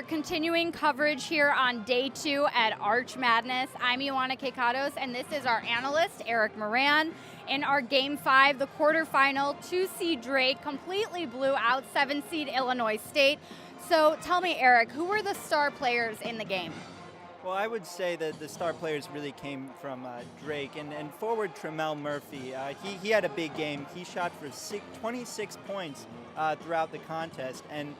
We're continuing coverage here on day 2 at Arch Madness. I'm Ioana Kekatos, and this is our analyst, Eric Moran. In our Game 5, the quarterfinal, 2-seed Drake completely blew out 7-seed Illinois State. So tell me, Eric, who were the star players in the game? Well, I would say that the star players really came from Drake and forward Tremel Murphy. He had a big game. He shot for 26 points throughout the contest, and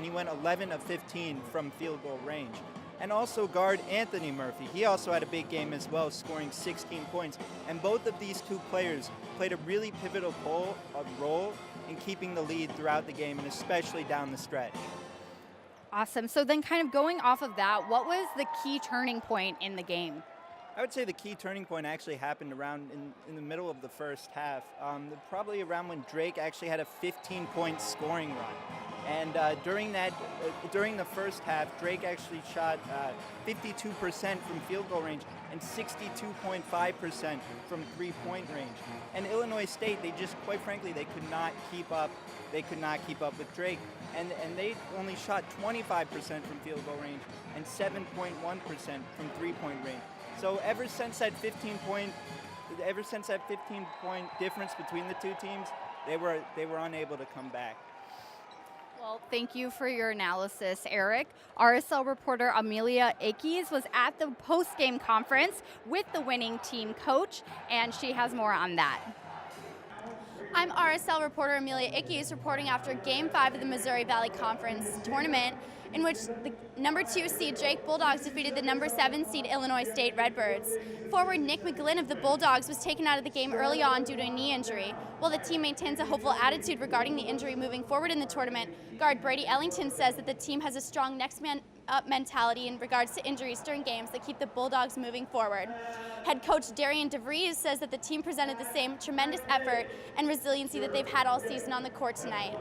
he went 11 of 15 from field goal range. And also guard Anthony Murphy. He also had a big game as well, scoring 16 points. And both of these two players played a really pivotal role in keeping the lead throughout the game, and especially down the stretch. Awesome. So then kind of going off of that, what was the key turning point in the game? I would say the key turning point actually happened around in the middle of the first half, probably around when Drake actually had a 15-point scoring run. And during the first half, Drake actually shot 52% from field goal range and 62.5% from three-point range. And Illinois State, quite frankly, they could not keep up. They could not keep up with Drake, and they only shot 25% from field goal range and 7.1% from three-point range. So ever since that 15-point difference between the two teams, they were unable to come back. Well, thank you for your analysis, Eric. RSL reporter Amelia Ickes was at the post-game conference with the winning team coach, and she has more on that. I'm RSL reporter Amelia Ickes reporting after Game 5 of the Missouri Valley Conference tournament, in which the number 2 seed Drake Bulldogs defeated the number 7 seed Illinois State Redbirds. Forward Nick McGlynn of the Bulldogs was taken out of the game early on due to a knee injury. While the team maintains a hopeful attitude regarding the injury moving forward in the tournament, guard Brady Ellington says that the team has a strong next man up mentality in regards to injuries during games that keep the Bulldogs moving forward. Head coach Darian DeVries says that the team presented the same tremendous effort and resiliency that they've had all season on the court tonight.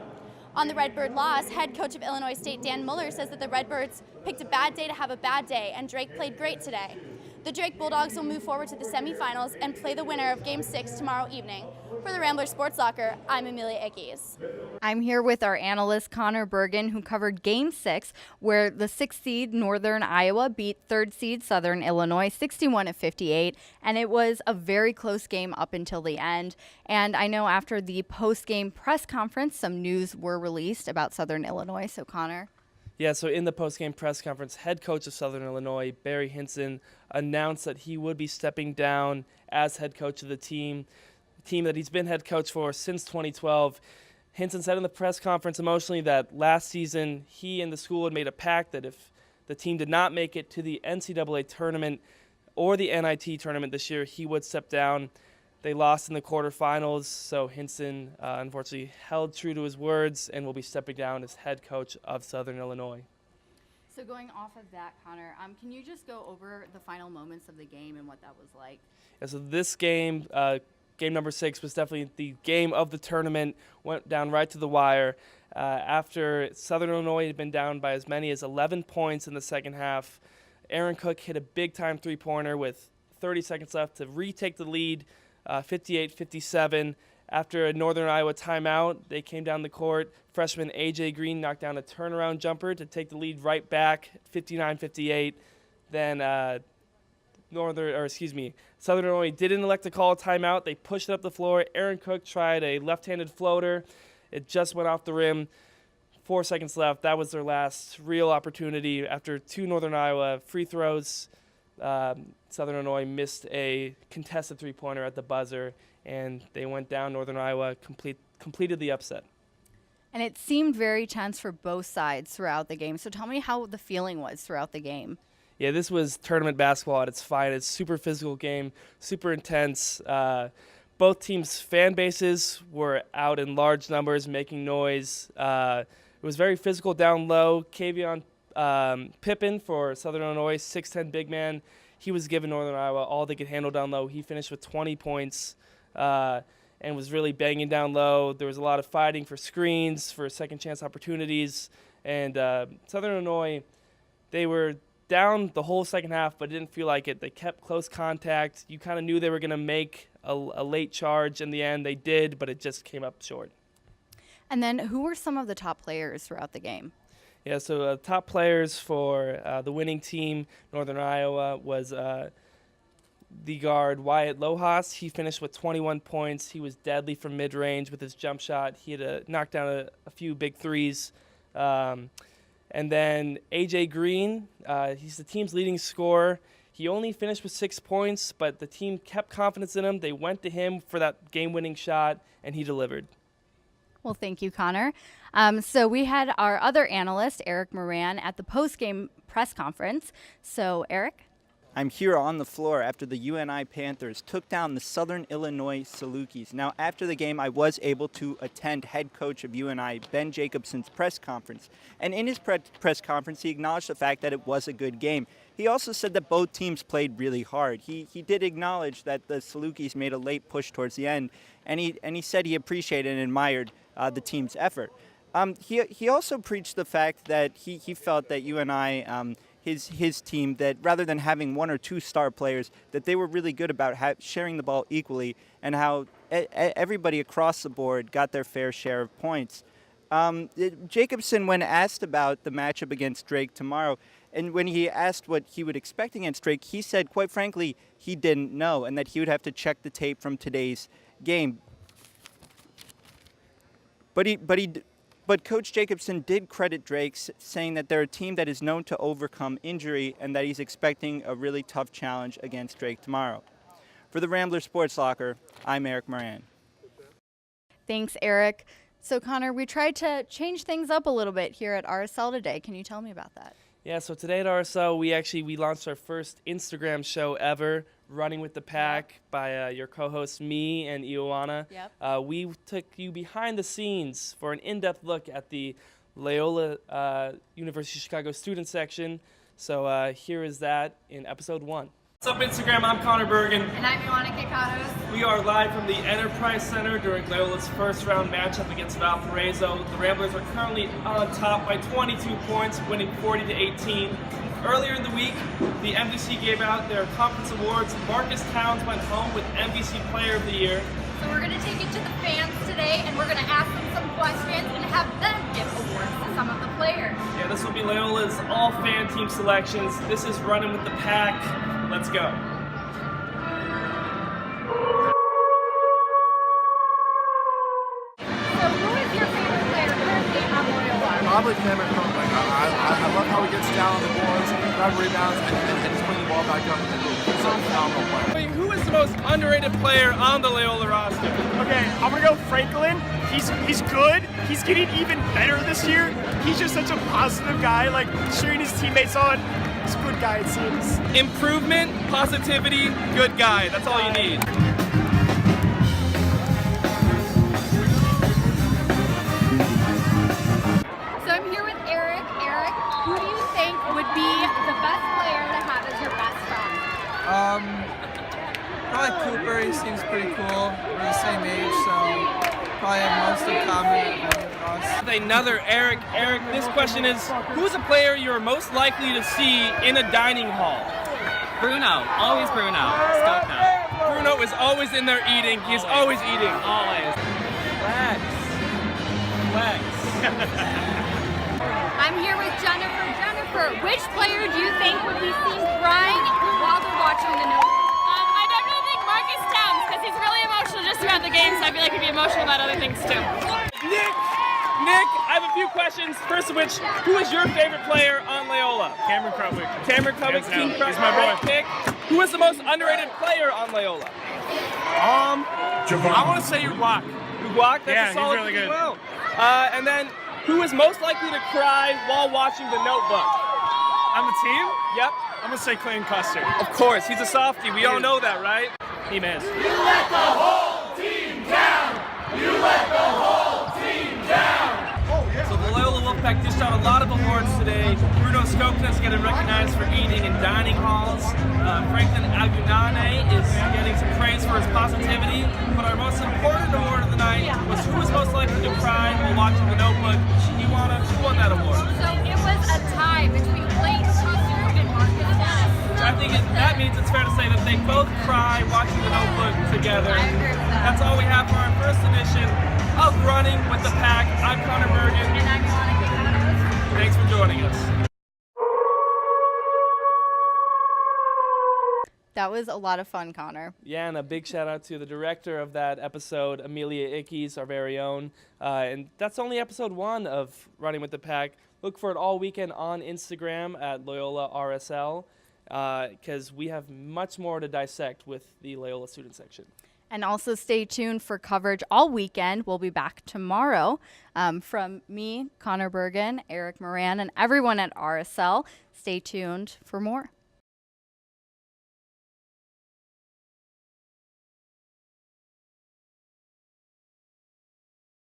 On the Redbird loss, head coach of Illinois State Dan Mueller says that the Redbirds picked a bad day to have a bad day, and Drake played great today. The Drake Bulldogs will move forward to the semifinals and play the winner of Game 6 tomorrow evening. For the Rambler Sports Locker, I'm Amelia Ickes. I'm here with our analyst Connor Bergen, who covered Game 6, where the 6th seed Northern Iowa beat 3rd seed Southern Illinois 61-58, and it was a very close game up until the end. And I know after the post-game press conference, some news were released about Southern Illinois. So, Connor? Yeah, so in the post-game press conference, head coach of Southern Illinois, Barry Hinson, announced that he would be stepping down as head coach of the team that he's been head coach for since 2012. Hinson said in the press conference emotionally that last season he and the school had made a pact that if the team did not make it to the NCAA tournament or the NIT tournament this year, he would step down. They lost in the quarterfinals, so Hinson unfortunately held true to his words and will be stepping down as head coach of Southern Illinois. So going off of that, Connor, can you just go over the final moments of the game and what that was like? Yeah, so this game, game number 6, was definitely the game of the tournament, went down right to the wire. After Southern Illinois had been down by as many as 11 points in the second half, Aaron Cook hit a big-time three-pointer with 30 seconds left to retake the lead, 58-57. After a Northern Iowa timeout, they came down the court. Freshman A.J. Green knocked down a turnaround jumper to take the lead right back, 59-58. Then Southern Illinois didn't elect to call a timeout. They pushed it up the floor. Aaron Cook tried a left-handed floater. It just went off the rim. 4 seconds left. That was their last real opportunity. After 2 Northern Iowa free throws, Southern Illinois missed a contested three-pointer at the buzzer, and they went down. Northern Iowa completed the upset. And it seemed very tense for both sides throughout the game. So tell me how the feeling was throughout the game. Yeah, this was tournament basketball at its finest. Super physical game, super intense. Both teams' fan bases were out in large numbers, making noise. It was very physical down low. Kavion Pippin for Southern Illinois, 6'10" big man. He was giving Northern Iowa all they could handle down low. He finished with 20 points and was really banging down low. There was a lot of fighting for screens, for second chance opportunities. And Southern Illinois, they were down the whole second half, but didn't feel like it. They kept close contact. You kind of knew they were going to make a late charge. In the end, they did, but it just came up short. And then who were some of the top players throughout the game? Yeah, so top players for the winning team, Northern Iowa, was the guard Wyatt Lohas. He finished with 21 points. He was deadly from mid-range with his jump shot. He had knocked down a few big threes. And then A.J. Green, he's the team's leading scorer. He only finished with 6 points, but the team kept confidence in him. They went to him for that game-winning shot, and he delivered. Well, thank you, Connor. So we had our other analyst, Eric Moran, at the post-game press conference. So, Eric? I'm here on the floor after the UNI Panthers took down the Southern Illinois Salukis. Now, after the game, I was able to attend head coach of UNI, Ben Jacobson's press conference. And in his press conference, he acknowledged the fact that it was a good game. He also said that both teams played really hard. He did acknowledge that the Salukis made a late push towards the end, and he said he appreciated and admired the team's effort. He also preached the fact that he felt that UNI, his team, that rather than having one or two star players, that they were really good about sharing the ball equally, and how everybody across the board got their fair share of points. Jacobson, when asked about the matchup against Drake tomorrow, and when he asked what he would expect against Drake, he said, quite frankly, he didn't know, and that he would have to check the tape from today's game. But Coach Jacobson did credit Drake, saying that they're a team that is known to overcome injury and that he's expecting a really tough challenge against Drake tomorrow. For the Rambler Sports Locker, I'm Eric Moran. Thanks, Eric. So, Connor, we tried to change things up a little bit here at RSL today. Can you tell me about that? Yeah, so today at RSL, we launched our first Instagram show ever, Running with the Pack, by your co-hosts, me and Ioana. Yep. We took you behind the scenes for an in-depth look at the Loyola University of Chicago student section. So here is that in episode 1. What's up, Instagram? I'm Connor Bergen. And I'm Ioana Kikatos. We are live from the Enterprise Center during Loyola's first round matchup against Valparaiso. The Ramblers are currently on top by 22 points, winning 40-18. Earlier in the week, the MVC gave out their conference awards. Marcus Towns went home with MVC Player of the Year. So we're going to take it to the fans today, and we're going to ask them some questions and have them give awards to some of the players. Yeah, this will be Loyola's all-fan team selections. This is Running with the Pack. Let's go. So who is your favorite player currently on Loyola? Probably Cameron Crump. I love how he gets down on the boards, grab rebounds, and just bring the ball back up. He's a phenomenal player. Who is the most underrated player on the Loyola roster? Okay, I'm gonna go Franklin. He's good. He's getting even better this year. He's just such a positive guy, like cheering his teammates on. He's a good guy, it seems. Improvement, positivity, good guy. That's all you need. So I'm here with Eric. Eric, who do you think would be the best player to have as your best friend? Probably Cooper. He seems pretty cool. We're the same age, so probably have most in common with us. Another Eric. Eric, this question is, who's a player you're most likely to see in a dining hall? Bruno. Always Bruno. Stop now. Bruno is always in there eating. He's always eating. Always. Flex. I'm here with Jennifer. Jennifer, which player do you think would be seen crying while they're watching the Notebook? I definitely think Marcus Towns, because he's really emotional just throughout the game, so I feel like he'd be emotional about other things too. Nick, I have a few questions. First of which, who is your favorite player on Loyola? Cameron Crutwick. Cameron Crutwick, Team He's my boy. Pick. Who is the most underrated player on Loyola? I want to say Uguak. Uguak, that's Yeah, a solid he's really good. as well. And then, who is most likely to cry while watching The Notebook? On the team, Yep, I'm gonna say Clayton Custer. of course. He's a softie. We all know that, right? He is. So the Loyola Wolfpack dished out a lot of awards today. Bruno Skoknas getting recognized for eating in dining halls. Franklin Agunane is getting some praise for his positivity. But our most important award of the night was who was most likely to cry while watching The Notebook. Ioana, who won that award? So it was a tie between Clayton Custer and Marcus Towns. I think that means it's fair to say that they both cry watching The Notebook together. I agree with that. That's all we have for our first edition of Running with the Pack. I'm Connor Bergen. And I'm Ioana Kikatos. Thanks for joining. joining us. That was a lot of fun, Connor. Yeah, and a big shout out to the director of that episode, Amelia Ickes, our very own. And that's only episode 1 of Running with the Pack. Look for it all weekend on Instagram at Loyola RSL, because we have much more to dissect with the Loyola student section. And also stay tuned for coverage all weekend. We'll be back tomorrow. From me, Connor Bergen, Eric Moran, and everyone at RSL, stay tuned for more.